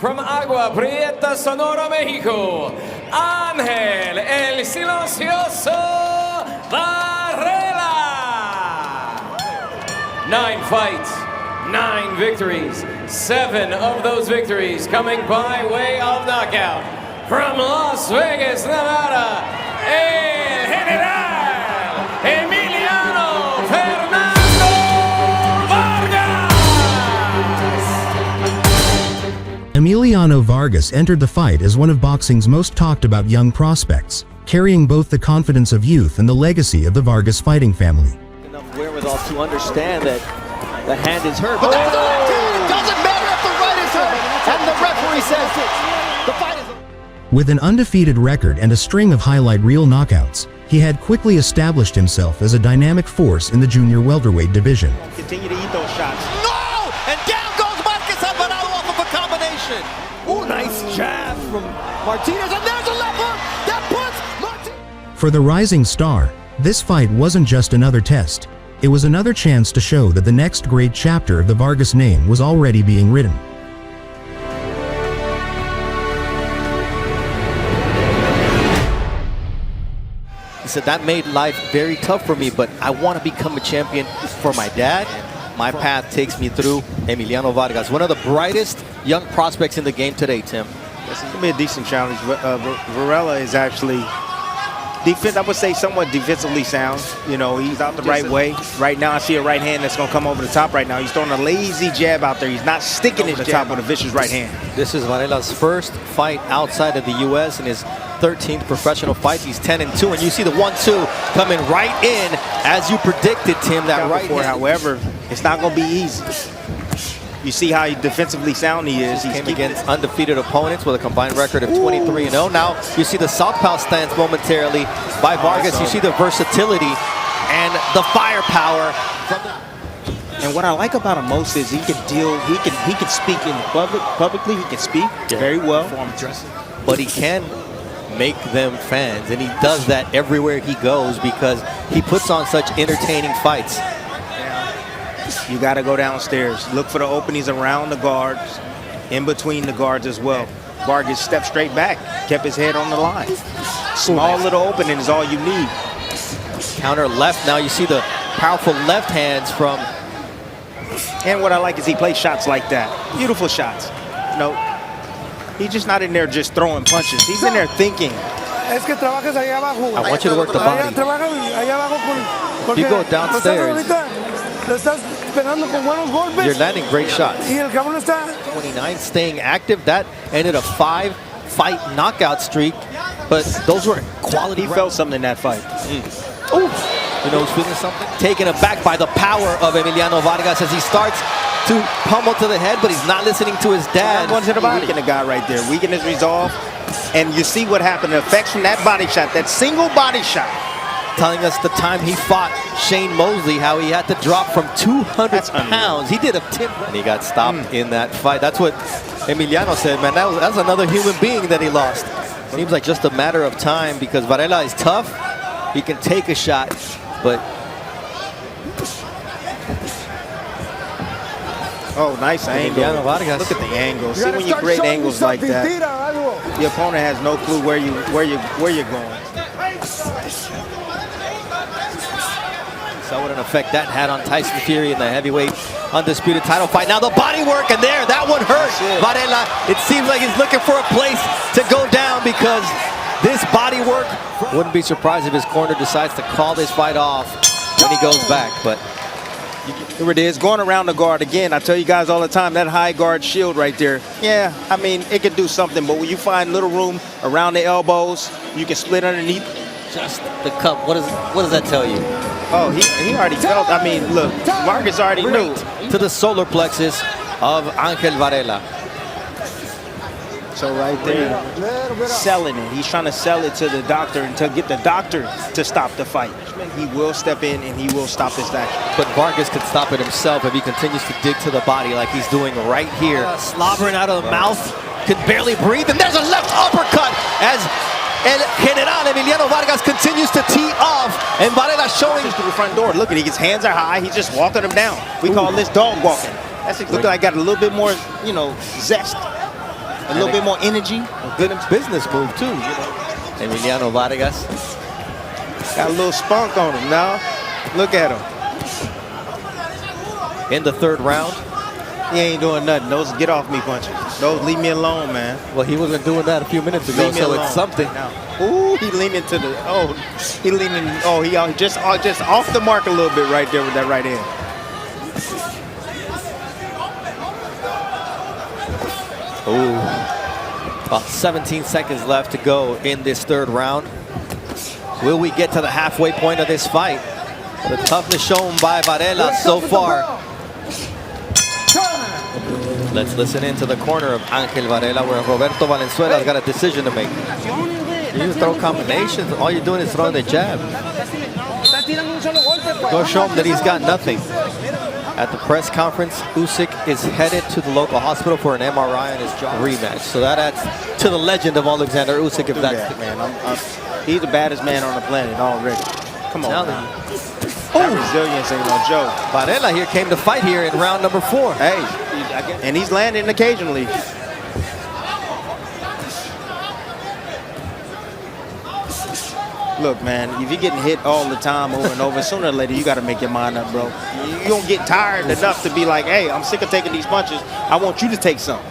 From Agua Prieta, Sonora, Mexico, Ángel el Silencioso Varela. 9 fights, 9 victories, 7 of those victories coming by way of knockout. From Las Vegas, Nevada, el General Emiliano Vargas. Emiliano Vargas entered the fight as one of boxing's most talked about young prospects, carrying both the confidence of youth and the legacy of the Vargas fighting family. Enough wherewithal to understand that the hand is hurt, but there's the left hand. It doesn't matter if the right is hurt, and the referee says the fight is over. With an undefeated record and a string of highlight reel knockouts, he had quickly established himself as a dynamic force in the junior welterweight division. Continue to eat those shots. No! And down goes Vargas off of a combination. Oh, nice jab from Martinez, and there's a left hook that puts Martinez. For the rising star, this fight wasn't just another test. It was another chance to show that the next great chapter of the Vargas name was already being written. He said, that made life very tough for me, but I want to become a champion for my dad. My path takes me through Emiliano Vargas, one of the brightest young prospects in the game today, Tim. This is going to be a decent challenge. Varela is actually, I would say, somewhat defensively sound. You know, he's out the right way. Right now, I see a right hand that's going to come over the top right now. He's throwing a lazy jab out there. He's not sticking his jab with a vicious right hand. This is Varela's first fight outside of the U.S. in his 13th professional fight. He's 10-2, and you see the 1-2 coming right in as you predicted, Tim. That right hand. However, it's not going to be easy. You see how defensively sound he is. He came against undefeated opponents with a combined record of 23-0. Now you see the southpaw stance momentarily by Vargas. You see the versatility and the firepower. And what I like about him most is he can speak in the publicly. He can speak very well. But he can make them fans, and he does that everywhere he goes because he puts on such entertaining fights. You got to go downstairs. Look for the openings around the guards, in between the guards as well. Vargas stepped straight back, kept his head on the line. Small little opening is all you need. Counter left. Now you see the powerful left hands from. And what I like is he plays shots like that. Beautiful shots. You know, he's just not in there just throwing punches. He's in there thinking. I want you to work the body. If you go downstairs, you're landing great shots. 29, staying active. That ended a 5-fight knockout streak, but those were quality. He felt something in that fight. Ooh. You know who's feeling something? Taken aback by the power of Emiliano Vargas as he starts to pummel to the head, but he's not listening to his dad. Going to the body. Weaken the guy right there. Weaken his resolve. And you see what happened. The effects from that body shot, that single body shot. Telling us the time he fought Shane Mosley, how he had to drop from 200 pounds. He did a tip, and he got stopped in that fight. That's what Emiliano said, man. That's another human being that he lost. Seems like just a matter of time because Varela is tough. He can take a shot, but... Oh, nice angle. Vargas. Look at the angle. See, when you create angles like that, the opponent has no clue where you're going. So what an effect that had on Tyson Fury in the heavyweight undisputed title fight. Now the body work, and that one hurt Varela. It seems like he's looking for a place to go down because this body work. Wouldn't be surprised if his corner decides to call this fight off when he goes back, but here it is, going around the guard again. I tell you guys all the time, that high guard shield right there, yeah, I mean, it could do something, but when you find little room around the elbows, you can split underneath. Just the cup, what does that tell you? Oh, he already felt, I mean, look, Vargas already knew. To the solar plexus of Ángel Varela. So right there, selling it. He's trying to sell it to the doctor and to get the doctor to stop the fight. He will step in and he will stop this action. But Vargas could stop it himself if he continues to dig to the body like he's doing right here. Slobbering out of the mouth, can barely breathe, and there's a left uppercut as El General Emiliano Vargas continues to tee off, and Varela showing to the front door. Look at his hands are high. He's just walking him down. We call this dog walking. That's looking like got a little bit more, you know, zest. a little bit more energy. A good business move too. Emiliano Vargas. Got a little spunk on him now. Look at him. In the third round. He ain't doing nothing. Those get off me punches. Those leave me alone, man. Well, he wasn't doing that a few minutes ago, so alone. it's something. Ooh, he leaning to the, he leaning, he just off the mark a little bit right there with that right hand. Ooh, about 17 seconds left to go in this third round. Will we get to the halfway point of this fight? The toughness shown by Varela so far. Let's listen into the corner of Ángel Varela, where Roberto Valenzuela's got a decision to make. You throw combinations, all you're doing is throwing the jab. Go show him that he's got nothing. At the press conference, Usyk is headed to the local hospital for an MRI on his jaw rematch. So that adds to the legend of Alexander Usyk, if that's the man. He's the baddest man on the planet already. Come on, man. That resilience ain't no joke. Varela here came to fight here in round number 4. Hey, and he's landing occasionally. Look, man, if you're getting hit all the time over and over, sooner or later, you got to make your mind up, bro. You don't get tired enough to be like, hey, I'm sick of taking these punches. I want you to take some.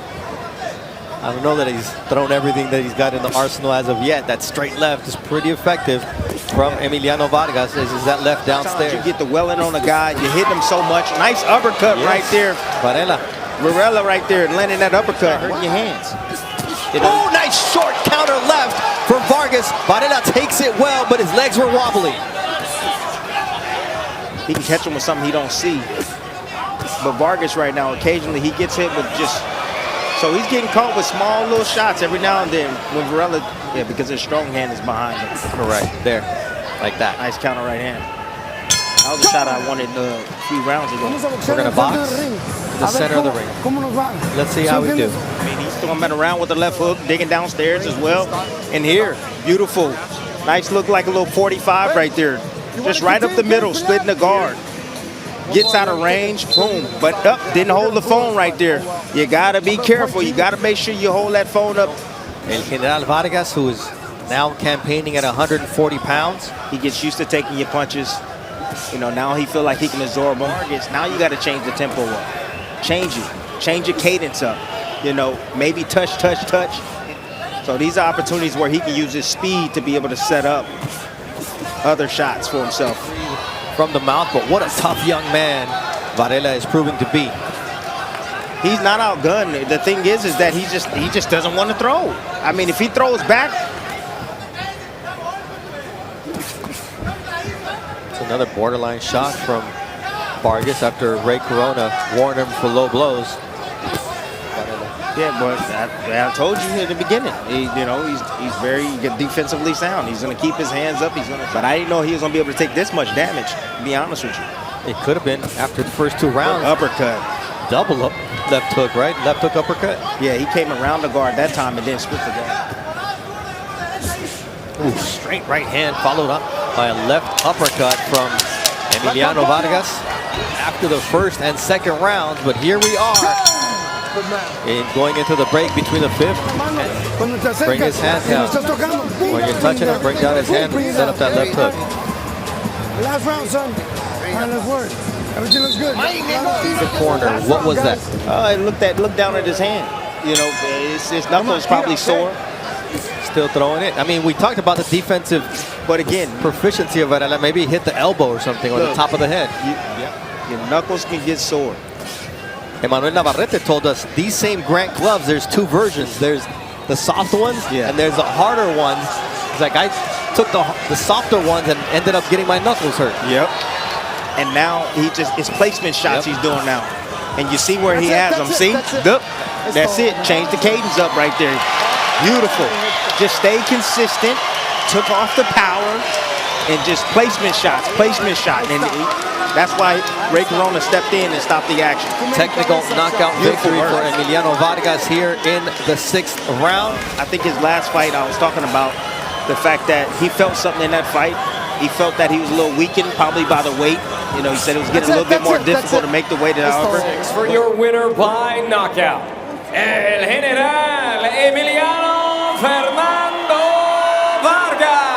I don't know that he's thrown everything that he's got in the arsenal as of yet. That straight left is pretty effective from Emiliano Vargas. This is that left downstairs. You get the welling on a guy, you hit him so much. Nice uppercut right there. Varela right there, landing that uppercut, hurting your hands. Oh, nice short counter left from Vargas. Varela takes it well, but his legs were wobbly. He can catch him with something he don't see. But Vargas right now, occasionally he gets hit with just, so he's getting caught with small little shots every now and then when Varela, because his strong hand is behind him. Correct, there, like that. Nice counter right hand. That was a shot I wanted a few rounds ago. We're gonna box in the center of the ring. Let's see how we do. I mean, he's throwing around with the left hook, digging downstairs as well. And here, beautiful. Nice look like a little 45 right there. Just right up the middle, splitting the guard. Gets out of range, boom. But didn't hold the phone right there. You gotta be careful. You gotta make sure you hold that phone up. El General Vargas, who is now campaigning at 140 pounds. He gets used to taking your punches. You know, now he feel like he can absorb them. Now you gotta change the tempo up. Change it. Change your cadence up. You know, maybe touch, touch, touch. So these are opportunities where he can use his speed to be able to set up other shots for himself. From the mouth, but what a tough young man Varela is proving to be. He's not outgunned. The thing is that he just doesn't want to throw. I mean, if he throws back. It's another borderline shot from Vargas after Ray Corona warned him for low blows. Yeah, but I told you at the beginning. He's very defensively sound. He's going to keep his hands up. But I didn't know he was going to be able to take this much damage, to be honest with you. It could have been after the first 2 rounds. Uppercut. Double up, left hook, right? Left hook, uppercut. Yeah, he came around the guard that time and then split the guard. Ooh, straight right hand followed up by a left uppercut from Emiliano Vargas after the first and second rounds. But here we are. Going into the break between the 5th. Bring his hand down. When you're touching him, bring down his hand and set up that left hook. Last round, son. All right, let's work. Everything looks good. The corner, what was that? Look down at his hand. You know, his knuckles probably sore. Still throwing it. I mean, we talked about the defensive, but again, proficiency of Varela. Maybe he hit the elbow or something, or the top of the head. Your knuckles can get sore. Emmanuel Navarrete told us these same Grant gloves, there's 2 versions. There's the soft ones and there's the harder ones. It's like I took the softer ones and ended up getting my knuckles hurt. Yep. And now it's placement shots he's doing now. And you see where he has them. See? That's it. Change the cadence up right there. Beautiful. Just stay consistent. Took off the power and just placement shots. And that's why Ray Corona stepped in and stopped the action. Technical knockout victory for Emiliano Vargas here in the 6th round. I think his last fight, I was talking about the fact that he felt something in that fight. He felt that he was a little weakened, probably by the weight. You know, he said it was getting a little bit more difficult to make the weight. For your winner by knockout, El General Vargas.